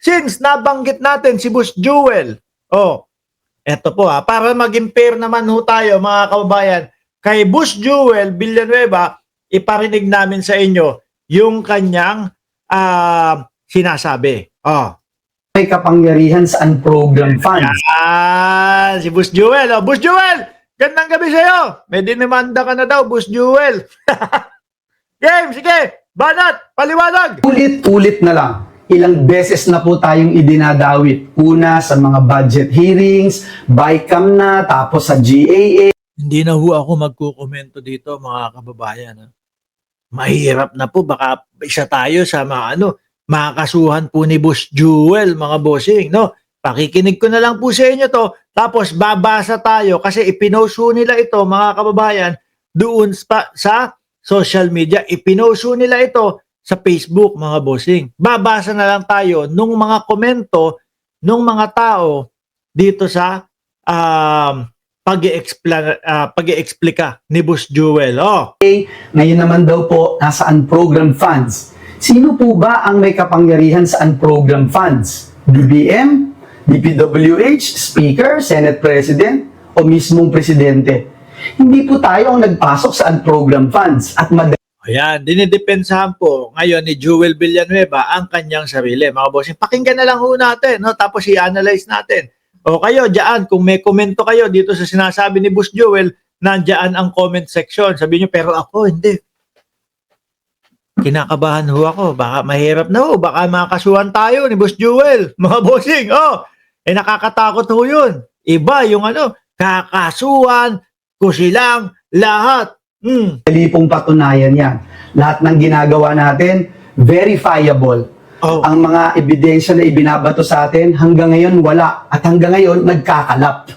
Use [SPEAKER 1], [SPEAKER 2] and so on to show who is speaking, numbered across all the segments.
[SPEAKER 1] since nabanggit natin si Boss Jewel, eto po para maging fair naman ho tayo mga kababayan, kay Boss Jewel Villanueva, iparinig namin sa inyo yung kanyang sinasabi.
[SPEAKER 2] May kapangyarihan sa unprogrammed funds.
[SPEAKER 1] Si Boss Jewel. Boss Jewel, gandang gabi sa'yo. May dinimanda ka na daw, Boss Jewel. Game, sige. Banat, paliwanag.
[SPEAKER 2] Ulit-ulit na lang. Ilang beses na po tayong idinadawit. Una sa mga budget hearings, BICAM na, tapos sa GAA.
[SPEAKER 1] Hindi na ho ako magkukomento dito mga kababayan. Mahirap na po. Baka isa tayo sa makakasuhan po ni Boss Jewel, mga bossing. No? Pakikinig ko na lang po sa inyo to. Tapos babasa tayo kasi ipinost nila ito mga kababayan doon sa social media. Ipinost nila ito sa Facebook, mga bossing. Babasa na lang tayo nung mga komento nung mga tao dito sa pag-i-explika ni Boss Jewel.
[SPEAKER 2] Ngayon naman daw po, nasa unprogrammed funds. Sino po ba ang may kapangyarihan sa unprogrammed funds? BBM, DPWH, Speaker, Senate President, o mismong Presidente? Hindi po tayo ang nagpasok sa unprogrammed funds at
[SPEAKER 1] Ayan, dinidepensahan po ngayon ni Jewel Villanueva ang kanyang sarili. Mga bossing, pakinggan na lang ho natin, no? Tapos i-analyze natin. O kayo, dyan, kung may komento kayo dito sa sinasabi ni Boss Jewel, nandyan ang comment section. Sabi nyo, pero ako, hindi. Kinakabahan ho ako. Baka mahirap na ho. Baka makasuhan tayo ni Boss Jewel. Mga bossing, nakakatakot ho yun. Iba yung kakasuhan ko silang lahat.
[SPEAKER 2] Dali pong patunayan yan. Lahat ng ginagawa natin, verifiable. Ang mga ebidensya na ibinabato sa atin, hanggang ngayon wala. At hanggang ngayon, nagkakalap.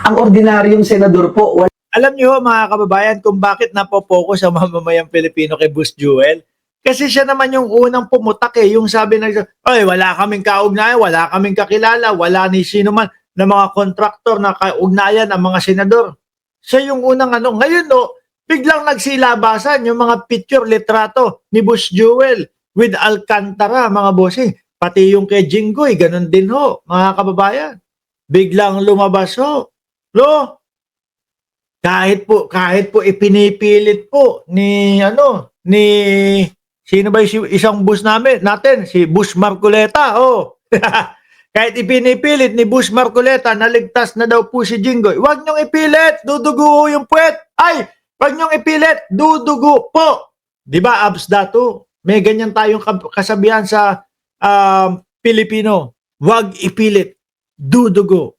[SPEAKER 2] Ang ordinaryong senador po, wala.
[SPEAKER 1] Alam niyo mga kababayan kung bakit napopokus ang mamamayang Pilipino kay Boss Jewel? Kasi siya naman yung unang pumutak yung sabi wala kaming kaugnayan, wala kaming kakilala, wala ni sino man na mga kontraktor na kaugnayan ang mga senador. Siya yung unang Ngayon biglang nagsilabasan yung mga picture, litrato ni Boss Jewel with Alcantara, mga bossing. Pati yung kay Jinggoy, ganun din ho, mga kababayan. Biglang lumabas ho. Kahit po ipinipilit po ni sino ba yung isang boss natin, si Boss Marcoleta, Kahit ipinipilit ni Boss Marcoleta na ligtas na daw po si Jinggoy. Huwag niyong ipilit, dudugo yung puwet. Huwag niyong ipilit, dudugo po. Diba, abs dato? May ganyan tayong kasabihan sa Pilipino. Huwag ipilit, dudugo.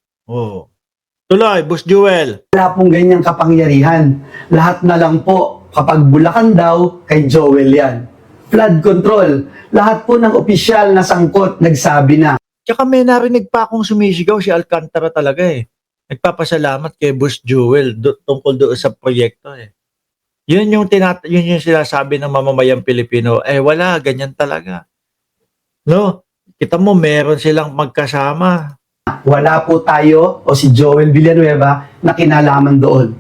[SPEAKER 1] Tuloy, Boss Jewel.
[SPEAKER 2] Wala pong ganyang kapangyarihan. Lahat na lang po, kapag Bulacan daw, kay Joel yan. Flood control. Lahat po ng opisyal na sangkot nagsabi na.
[SPEAKER 1] Tsaka may narinig pa akong sumisigaw si Alcantara talaga Nagpapasalamat kay Boss Jewel tungkol doon sa proyekto Yun yung sinasabi ng mamamayang Pilipino. Wala, ganyan talaga. No? Kita mo, meron silang magkasama.
[SPEAKER 2] Wala po tayo o si Joel Villanueva na kinalaman doon.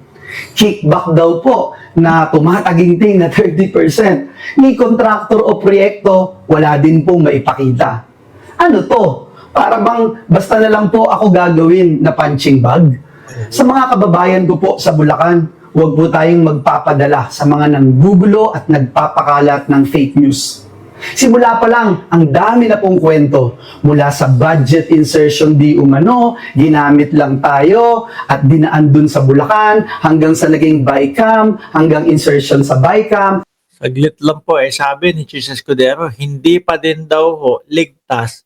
[SPEAKER 2] Kickback daw po na tumataginting na 30%. Ni kontraktor o proyekto, wala din pong maipakita. Ano to? Para bang basta na lang po ako gagawin na punching bag? Sa mga kababayan ko po sa Bulacan, huwag po tayong magpapadala sa mga nanggugulo at nagpapakalat ng fake news. Simula pa lang, ang dami na pong kwento. Mula sa budget insertion di umano, ginamit lang tayo at dinaan dun sa Bulacan, hanggang sa naging BICAM, hanggang insertion sa BICAM.
[SPEAKER 1] Saglit lang po sabi ni Chis Escudero, hindi pa din daw ligtas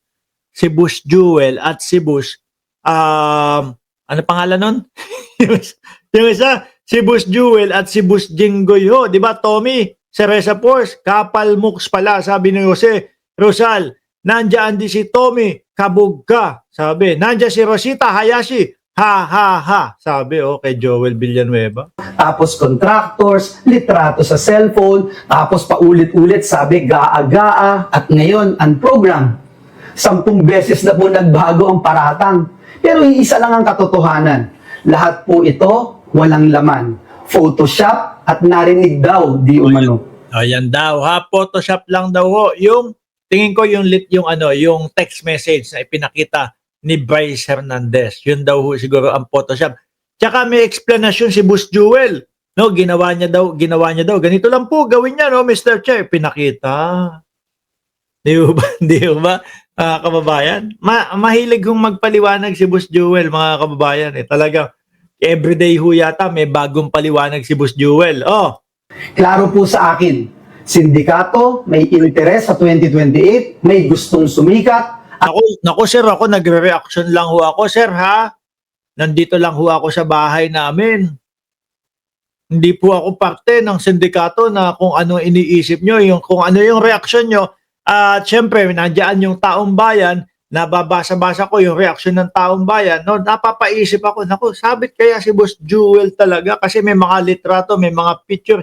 [SPEAKER 1] si Boss Jewel at si Boss, ano pangalan nun? yung isa, si Boss Jewel at si Boss Jinggoy di ba Tommy? Cereza Force, Kapal Mux pala, sabi ni Jose Rosal. Nandiyan din si Tommy, Kabugka, sabi. Nandiyan si Rosita Hayashi, ha, sabi kay Joel Villanueva.
[SPEAKER 2] Tapos contractors, litrato sa cellphone, tapos paulit-ulit sabi gaa-gaa, at ngayon unprogram. 10 beses na po nagbago ang paratang. Pero iisa lang ang katotohanan. Lahat po ito walang laman. Photoshop at narinig daw di umano.
[SPEAKER 1] Ayan daw Photoshop lang daw yung tingin ko yung text message na ipinakita ni Bryce Hernandez. Yun daw siguro ang Photoshop. Tsaka may explanation si Boss Jewel. No, ginawa niya daw. Ganito lang po gawin niya, no, Mr. Chair. Pinakita. Di ba? Di ba? Kababayan. Mahilig kong magpaliwanag si Boss Jewel, mga kababayan. Talagang everyday ho yata may bagong paliwanag si Boss Jewel. Oh,
[SPEAKER 2] Klaro po sa akin, sindikato, may interes sa 2028, may gustong sumikat,
[SPEAKER 1] naku sir, ako nagre-reaction lang ho ako, sir, ha? Nandito lang ho ako sa bahay namin. Hindi po ako parte ng sindikato na kung ano iniisip nyo, kung ano yung reaksyon nyo. At syempre, nandiyan yung taong bayan, nababasa-basa ko yung reaksyon ng taong bayan. No, napapaisip ako, naku, sabit kaya si Boss Jewel talaga kasi may mga litrato, may mga picture,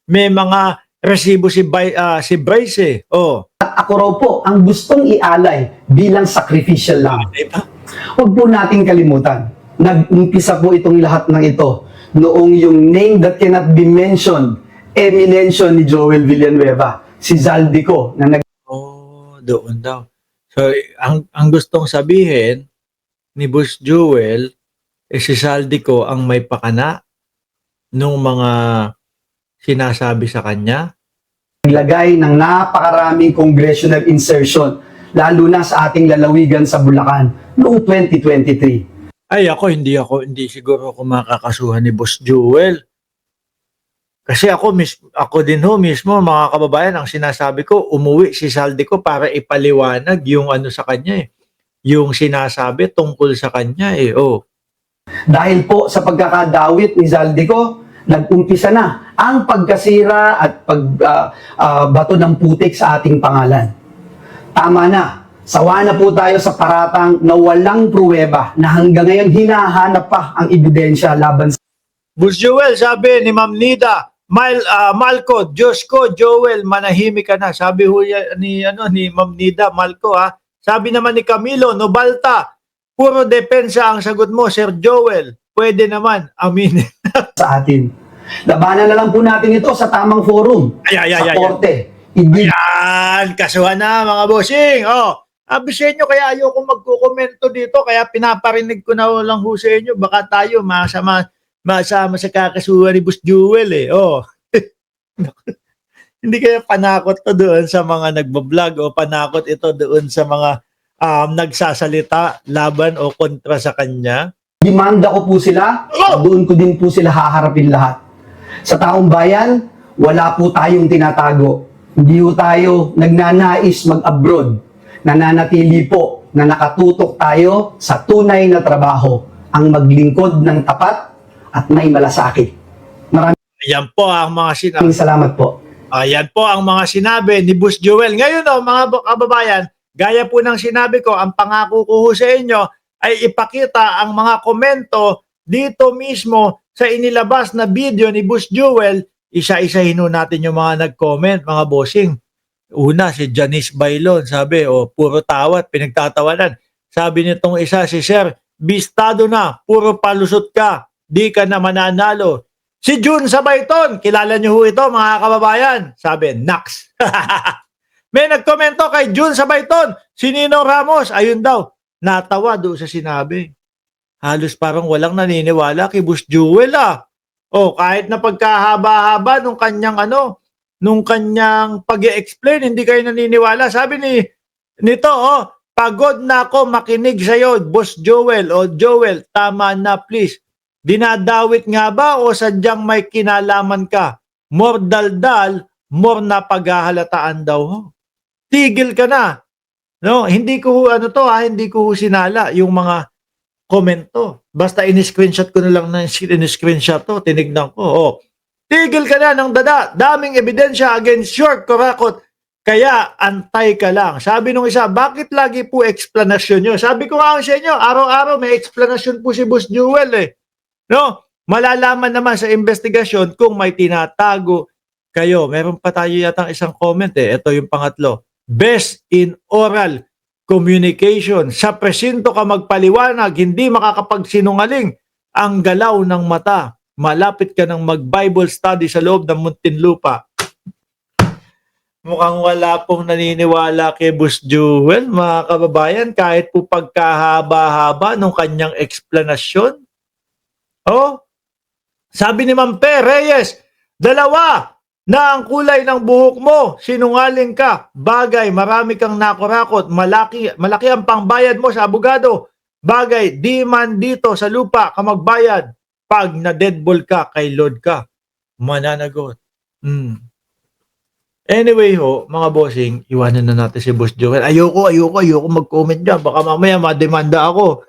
[SPEAKER 1] may mga resibo si Bryce eh. Oh.
[SPEAKER 2] at ako raw po ang gustong ialay bilang sacrificial lamb.
[SPEAKER 1] Diba?
[SPEAKER 2] Huwag po nating kalimutan, nag-umpisa po itong lahat ng ito noong yung name that cannot be mentioned, eminensyon ni Joel Villanueva, si Zaldico, na
[SPEAKER 1] Doon daw. So, ang gustong sabihin ni Boss Jewel, si Zaldico ang may pakana nung mga sinasabi sa kanya.
[SPEAKER 2] naglagay ng napakaraming congressional insertion, lalo na sa ating lalawigan sa Bulacan noong 2023.
[SPEAKER 1] Ay, hindi siguro ako makakasuhan ni Boss Jewel. Kasi ako din mismo, mga kababayan, ang sinasabi ko, umuwi si Zaldico para ipaliwanag yung ano sa kanya eh. Yung sinasabi tungkol sa kanya eh. Oh.
[SPEAKER 2] Dahil po sa pagkakadawit ni Zaldico, nag-umpisa na ang pagkasira at pagbato ng putik sa ating pangalan. Tama na. Sawa na po tayo sa paratang na walang pruweba na hanggang ngayon hinahanap pa ang ebidensya laban sa
[SPEAKER 1] Boss Joel, sabi ni Ma'am Nida, Malco, Diyos ko, Joel, manahimik ka na. Sabi ho ni Ma'am Nida, Malco ha. Sabi naman ni Camilo, Nobalta, puro depensa ang sagot mo, Sir Joel. Pwede naman, aminin.
[SPEAKER 2] sa atin. Labanan na lang po natin ito sa tamang forum, sa korte.
[SPEAKER 1] Yan, kasuhan na mga bossing. Oh, sabi sa inyo, kaya ayoko magkukomento dito, kaya pinaparinig ko na lang ho sa inyo, baka tayo masama sa kakasuhan ni Boss Jewel eh. Oh. Hindi kaya panakot to doon sa mga nagbablog o panakot ito doon sa mga nagsasalita laban o kontra sa kanya.
[SPEAKER 2] Demanda ko po sila, doon ko din po sila haharapin lahat. Sa taong bayan, wala po tayong tinatago. Hindi po tayo nagnanais mag-abroad. Nananatili po na nakatutok tayo sa tunay na trabaho, ang maglingkod ng tapat at may malasakit.
[SPEAKER 1] Ayan po ang mga sinabi.
[SPEAKER 2] Maraming salamat po.
[SPEAKER 1] Ayan po ang mga sinabi ni Boss Joel. Ngayon mga kababayan, gaya po ng sinabi ko, ang pangako ko sa inyo ay ipakita ang mga komento dito mismo sa inilabas na video ni Boss Joel. Isa-isahin natin yung mga nag-comment, mga bossing. Una, si Janice Bailon, sabi, puro tawat, pinagtatawanan. Sabi nitong isa, si Sir, bistado na, puro palusot ka, di ka na mananalo. Si June Sabayton, kilala niyo ho ito mga kababayan? Sabi, Nax. May nagkomento kay June Sabayton, si Nino Ramos, ayun daw, natawa doon sa sinabi. Halos parang walang naniniwala kay Boss Jewel ah. Kahit na pagkahaba-haba nung kanyang pag-i-explain, hindi kayo naniniwala. Sabi nito, pagod na ako makinig sa'yo, Boss Joel. Joel, tama na please. Dinadawit nga ba o sadyang may kinalaman ka? More daldal, more na paghahalataan daw. Tigil ka na. No, hindi ko hindi ko sinala yung mga komento. Basta in-screenshot ko na lang in-screenshot to, tinignan ko. Tigil ka na ng dada. Daming ebidensya against your kurakot. Kaya antay ka lang. Sabi nung isa, bakit lagi po explanation nyo? Sabi ko nga sa inyo, araw-araw may explanation po si Boss Jewel eh. No? Malalaman naman sa investigasyon kung may tinatago kayo. Meron pa tayo yatang isang comment eh. Ito yung pangatlo. Best in oral communication. Sa presinto ka magpaliwanag, hindi makakapagsinungaling ang galaw ng mata. Malapit ka ng mag-Bible study sa loob ng Muntinlupa. Mukhang wala pong naniniwala kay Boss Jewel, mga kababayan, kahit po pagkahaba-haba nung kanyang eksplanasyon. Oh, sabi ni Ma'am Pe Reyes, dalawa na ang kulay ng buhok mo, sinungaling ka, bagay, marami kang nakurakot, malaki ang pangbayad mo sa abogado, bagay, di man dito sa lupa ka magbayad, pag na-deadball ka, kay Lord ka, mananagot. Anyway ho, mga bossing, iwanan na natin si Boss Joel. Ayoko mag-comment dyan. Baka mamaya mademanda ako.